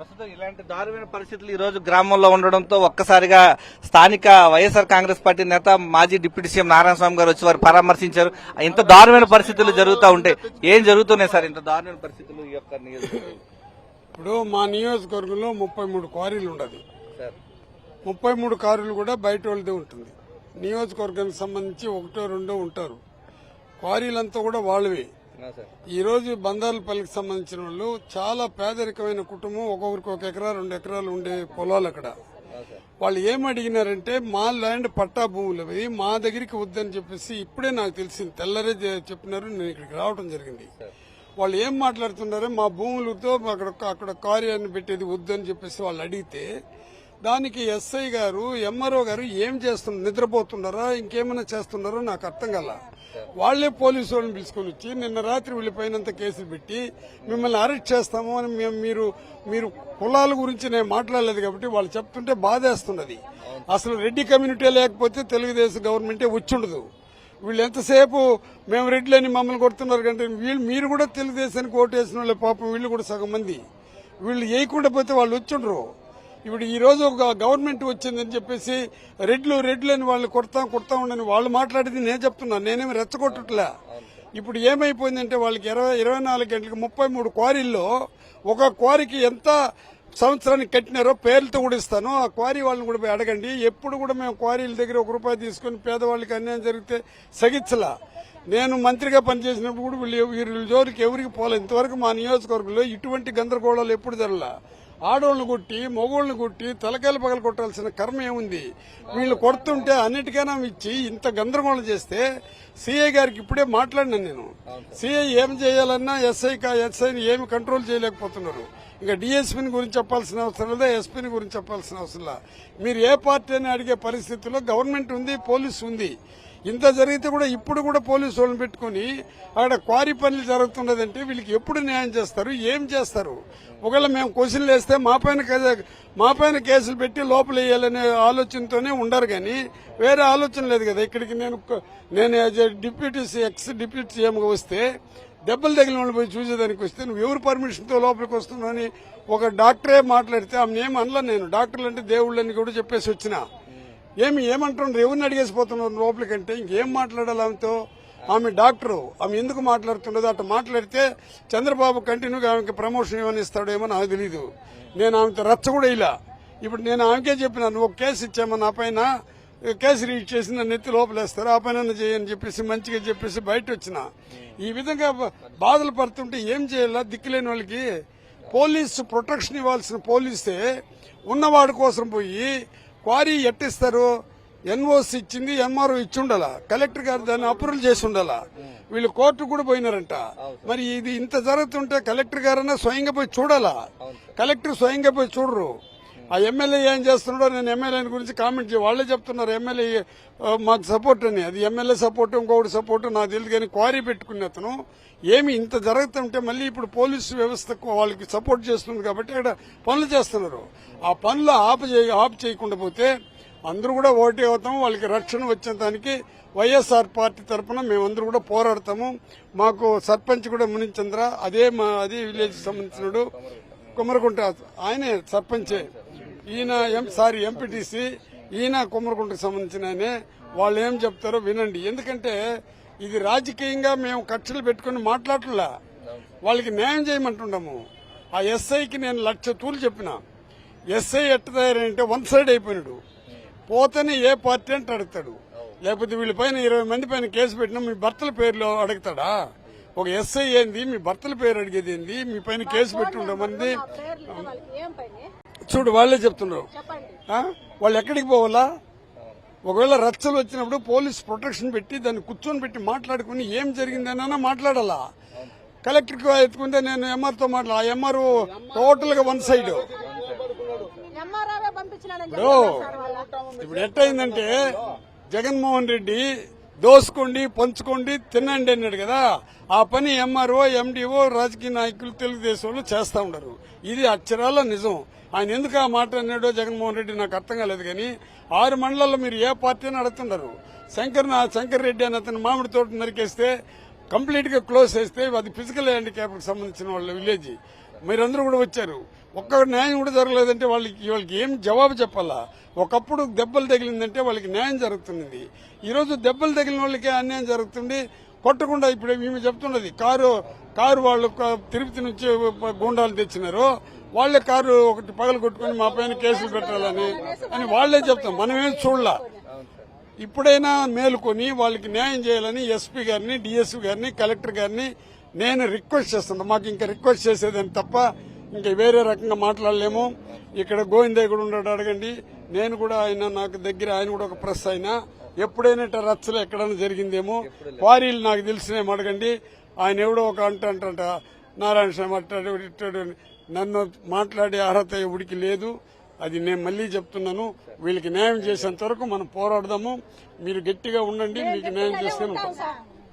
ప్రస్తుతం ఇలాంటి దారుణమైన పరిస్థితులు ఈ రోజు గ్రామంలో ఉండడంతో ఒక్కసారిగా స్థానిక వైఎస్ఆర్ కాంగ్రెస్ పార్టీ నేత మాజీ డిప్యూటీ సీఎం నారాయణ స్వామి గారు వచ్చి వారు పరామర్శించారు. ఇంత దారుణమైన పరిస్థితులు జరుగుతూ ఉంటే ఏం జరుగుతున్నాయి సార్? ఇంత దారుణమైన పరిస్థితులు ఈ యొక్క నియోజకవర్గంలో? ఇప్పుడు మా నియోజకవర్గంలో 33 క్వారీలు ఉండదు. 33 క్వారీలు కూడా బయట వాళ్ళదే ఉంటుంది. నియోజకవర్గానికి సంబంధించి 1-2 ఉంటారు. క్వారీలంతా కూడా వాళ్ళవే. ఈ రోజు బందార్లపల్లికి సంబంధించిన వాళ్ళు చాలా పేదరికమైన కుటుంబం, ఒక్కొక్కరికి 1 ఎకరా 2 ఎకరాలు ఉండే పొలాలు అక్కడ. వాళ్ళు ఏం అడిగినారంటే మా ల్యాండ్ పట్టా భూములు అవి మా దగ్గరికి వద్దని చెప్పేసి ఇప్పుడే నాకు తెలిసింది, తెల్లరే చెప్పినారు. నేను ఇక్కడికి రావడం జరిగింది. వాళ్ళు ఏం మాట్లాడుతున్నారో మా భూములతో అక్కడ కార్యాన్ని పెట్టేది వద్దని చెప్పేసి వాళ్ళు అడిగితే దానికి ఎస్ఐ గారు ఎంఆర్ఓ గారు ఏం చేస్తున్నారు, నిద్రపోతున్నారా ఇంకేమైనా చేస్తున్నారో నాకు అర్థం కాల. వాళ్లే పోలీసు వాళ్ళని పిలుచుకొని వచ్చి నిన్న రాత్రి వెళ్ళిపోయినంత కేసులు పెట్టి మిమ్మల్ని అరెస్ట్ చేస్తాము అని మీరు కులాల గురించి నేను మాట్లాడలేదు కాబట్టి వాళ్ళు చెప్తుంటే బాధేస్తున్నది. అసలు రెడ్డి కమ్యూనిటీ లేకపోతే తెలుగుదేశం గవర్నమెంటే వచ్చుండదు. వీళ్ళు ఎంతసేపు మేము రెడ్లని మమ్మల్ని కొడుతున్నారు కంటే మీరు కూడా తెలుగుదేశానికి ఓటు వేసిన వాళ్ళే పాపం. వీళ్ళు కూడా సగం మంది వీళ్ళు వేయకుండా పోతే వాళ్ళు వచ్చుండ్రు. ఇప్పుడు ఈ రోజు ఒక గవర్నమెంట్ వచ్చిందని చెప్పేసి రెడ్లని వాళ్ళు కొడతా ఉండని వాళ్ళు మాట్లాడేది నేను చెప్తున్నాను. నేనేమి రెచ్చగొట్టట్లే. ఇప్పుడు ఏమైపోయిందంటే వాళ్ళకి 24 గంటలకు 33 క్వారీల్లో ఒక క్వారీకి ఎంత సంవత్సరానికి కట్టినారో పేర్లతో కూడా ఇస్తాను. ఆ క్వారీ వాళ్ళని కూడా పోయి అడగండి. ఎప్పుడు కూడా మేము క్వారీల దగ్గర ₹1 తీసుకుని పేదవాళ్ళకి అన్యాయం జరిగితే సగిచ్చలా. నేను మంత్రిగా పనిచేసినప్పుడు కూడా వీళ్ళ జోలికి ఎవరికి పోలే. ఇంతవరకు మా నియోజకవర్గంలో ఇటువంటి గందరగోళాలు ఎప్పుడు జరగలా. ఆడోళ్ళని కొట్టి మగోళ్ళని కొట్టి తలకాయలు పగలు కొట్టాల్సిన కర్మ ఏముంది? వీళ్ళు కొడుతుంటే అన్నిటికైనా ఇచ్చి ఇంత గందరగోళం చేస్తే సీఐ గారికి ఇప్పుడే మాట్లాడినాను నేను. సీఐ ఏం చేయాలన్నా ఎస్ఐని ఏమి కంట్రోల్ చేయలేకపోతున్నారు. ఇంకా డీఎస్పీని గురించి చెప్పాల్సిన అవసరం లేదా, ఎస్పీని గురించి చెప్పాల్సిన అవసరం లేదా. మీరు ఏ పార్టీ అని అడిగే పరిస్థితుల్లో గవర్నమెంట్ ఉంది, పోలీసు ఉంది. ఇంత జరిగితే కూడా ఇప్పుడు కూడా పోలీసు వాళ్ళని పెట్టుకుని అక్కడ క్వారీ పనులు జరుగుతున్నదంటే వీళ్ళకి ఎప్పుడు న్యాయం చేస్తారు, ఏం చేస్తారు? ఒకవేళ మేము క్వశ్చన్లు వేస్తే మా పైన కేసులు పెట్టి లోపల వేయాలనే ఆలోచనతోనే ఉండరు కానీ వేరే ఆలోచన లేదు కదా. ఇక్కడికి నేను ఎక్స్ డిప్యూటీ సీఎంగా వస్తే దెబ్బలు తగిలిన వాళ్ళు పోయి చూసేదానికి వస్తే నువ్వు ఎవరు పర్మిషన్తో లోపలికి వస్తున్నావు ఒక డాక్టరే మాట్లాడితే ఆమె ఏం అనలా. నేను డాక్టర్లు అంటే దేవుళ్ళని కూడా చెప్పేసి వచ్చిన ఏమంటున్నారు, ఎవరిని అడిగేసిపోతున్నారు లోపలికంటే ఇంకేం మాట్లాడాలి ఆమెతో? ఆమె డాక్టరు, ఆమె ఎందుకు మాట్లాడుతున్నదో అట్లా మాట్లాడితే చంద్రబాబు కంటిన్యూగా ఆమెకి ప్రమోషన్ ఏమని ఇస్తాడేమో నాకు తెలీదు. నేను ఆమెతో రచ్చ కూడా ఇలా. ఇప్పుడు నేను ఆమెకే చెప్పిన నువ్వు ఒక కేసు ఇచ్చామో నా పైన కేసు రీడ్ చేసి నన్ను ఎత్తి లోపలేస్తారు, ఆ పైన చేయని చెప్పేసి మంచిగా చెప్పేసి బయట వచ్చిన. ఈ విధంగా బాధలు పడుతుంటే ఏం చేయాలా? దిక్కులేని వాళ్ళకి పోలీసు ప్రొటెక్షన్ ఇవ్వాల్సిన పోలీసే ఉన్నవాడి కోసం పోయి క్వారీ ఎట్టిస్తారు? ఎన్ఓసి ఇచ్చింది, ఎంఆర్ఓ ఇచ్చి ఉండాలా, కలెక్టర్ గారు దాన్ని అప్రూవల్ చేసి ఉండాలా. వీళ్ళు కోర్టు కూడా పోయినారంట. మరి ఇది ఇంత జరుగుతుంటే కలెక్టర్ గారన్నా స్వయంగా పోయి చూడాలా? కలెక్టర్ స్వయంగా పోయి చూడరు. ఆ ఎమ్మెల్యే ఏం చేస్తున్నాడో నేను ఎమ్మెల్యే గురించి కామెంట్ వాళ్ళే చెప్తున్నారు ఎమ్మెల్యే మాకు సపోర్ట్ అని. అది ఎమ్మెల్యే సపోర్ట్ ఇంకొకటి సపోర్ట్ నాకు తెలియదు కానీ క్వారీ పెట్టుకునే అతను ఏమి ఇంత జరుగుతుంటే మళ్ళీ ఇప్పుడు పోలీసు వ్యవస్థకు వాళ్ళకి సపోర్ట్ చేస్తుంది కాబట్టి అక్కడ పనులు చేస్తున్నారు. ఆ పనులు ఆపు చేయకుండా పోతే అందరూ కూడా ఓటే అవుతాము. వాళ్ళకి రక్షణ వచ్చేదానికి వైఎస్ఆర్ పార్టీ తరఫున మేమందరూ కూడా పోరాడతాము. మాకు సర్పంచ్ కూడా మునిచంద్ర అదే విలేజ్ సంబంధించినడు కుమ్మరకుంట, ఆయనే సర్పంచే. ఈయన ఎంపీటీసీ, ఈయన కుమ్మరకుంటకు సంబంధించిన ఆయనే. వాళ్ళు ఏం చెప్తారో వినండి. ఎందుకంటే ఇది రాజకీయంగా మేము కక్షలు పెట్టుకుని మాట్లాడలే, వాళ్ళకి న్యాయం చేయమంటున్నాము. ఆ ఎస్ఐకి నేను 1,00,000 తూలు చెప్పిన. ఎస్ఐ ఎట్ట తయారంటే 1 సైడ్ అయిపోయినాడు. పోతేనే ఏ పార్టీ అంటే అడుగుతాడు, లేకపోతే వీళ్ళ పైన 20 మంది పైన కేసు పెట్టినా మీ భర్తల పేర్లు అడుగుతాడా? ఒక ఎస్ఐ ఏంది, మీ భర్తల పేరు అడిగేది ఏంది? మీ పైన కేసు పెట్టి ఉండమంది చూడు, వాళ్లే చెప్తున్నారు. వాళ్ళు ఎక్కడికి పోవాలా? ఒకవేళ రచ్చలు వచ్చినప్పుడు పోలీస్ ప్రొటెక్షన్ పెట్టి దాన్ని కూర్చొని పెట్టి మాట్లాడుకుని ఏం జరిగిందనన్నా మాట్లాడాలా. కలెక్టర్కి ఎత్తుకుంటే నేను ఎంఆర్తో ఆ ఎంఆర్ టోటల్ గా 1 సైడ్. ఇప్పుడు ఎట్టయిందంటే జగన్మోహన్ రెడ్డి దోసుకోండి పంచుకోండి తినండి అన్నాడు కదా. ఆ పని ఎంఆర్ఓ ఎండిఓ రాజకీయ నాయకులు తెలుగుదేశం వాళ్ళు చేస్తా ఉండరు. ఇది అక్షరాల నిజం. ఆయన ఎందుకు ఆ మాట అన్నాడో జగన్మోహన్ రెడ్డి నాకు అర్థం కాలేదు. కానీ 6 మండలాల్లో మీరు ఏ పార్టీ అని అడుగుతున్నారు. శంకర్ రెడ్డి అని అతను మామిడి తోట నరికేస్తే కంప్లీట్ గా క్లోజ్ చేస్తే అది ఫిజికల్ హ్యాండిక్యాప్ కి సంబంధించిన వాళ్ళ విలేజ్. మీరందరూ కూడా వచ్చారు. ఒక్క న్యాయం కూడా జరగలేదంటే వాళ్ళకి ఏం జవాబు చెప్పాలా? ఒకప్పుడు దెబ్బలు తగిలిందంటే వాళ్ళకి న్యాయం జరుగుతుంది. ఈరోజు దెబ్బలు తగిలిన వాళ్ళకి అన్యాయం జరుగుతుంది. కొట్టకుండా ఇప్పుడు మేము చెప్తున్నది కారు వాళ్ళు తిరుపతి నుంచి గూండాలు తెచ్చినారు, వాళ్లే కారు ఒకటి పగలు కొట్టుకుని మా పైన కేసులు పెట్టాలని వాళ్లే చెప్తాం. మనమేం చూడలా. ఇప్పుడైనా మేలుకొని వాళ్ళకి న్యాయం చేయాలని ఎస్పీ గారిని, డిఎస్పీ గారిని, కలెక్టర్ గారిని నేను రిక్వెస్ట్ చేస్తున్నా. మాకు ఇంకా రిక్వెస్ట్ చేసేదని తప్ప ఇంకా వేరే రకంగా మాట్లాడలేము. ఇక్కడ గోవిందయ్య కూడా ఉన్నాడు, అడగండి. నేను కూడా నాకు దగ్గర ఆయన కూడా ఒక ప్రెస్ అయినా ఎప్పుడైనా రచ్చలు ఎక్కడైనా జరిగిందేమో క్వారీలు నాకు తెలిసినేమో అడగండి. ఆయన ఎవడో ఒక అంట నారాయణ స్వామి అట్టాడు నన్ను మాట్లాడే అర్హత ఎవడికి లేదు. అది నేను మళ్లీ చెప్తున్నాను. వీళ్ళకి న్యాయం చేసేంత వరకు మనం పోరాడదాము. మీరు గట్టిగా ఉండండి, మీకు న్యాయం చేస్తాను.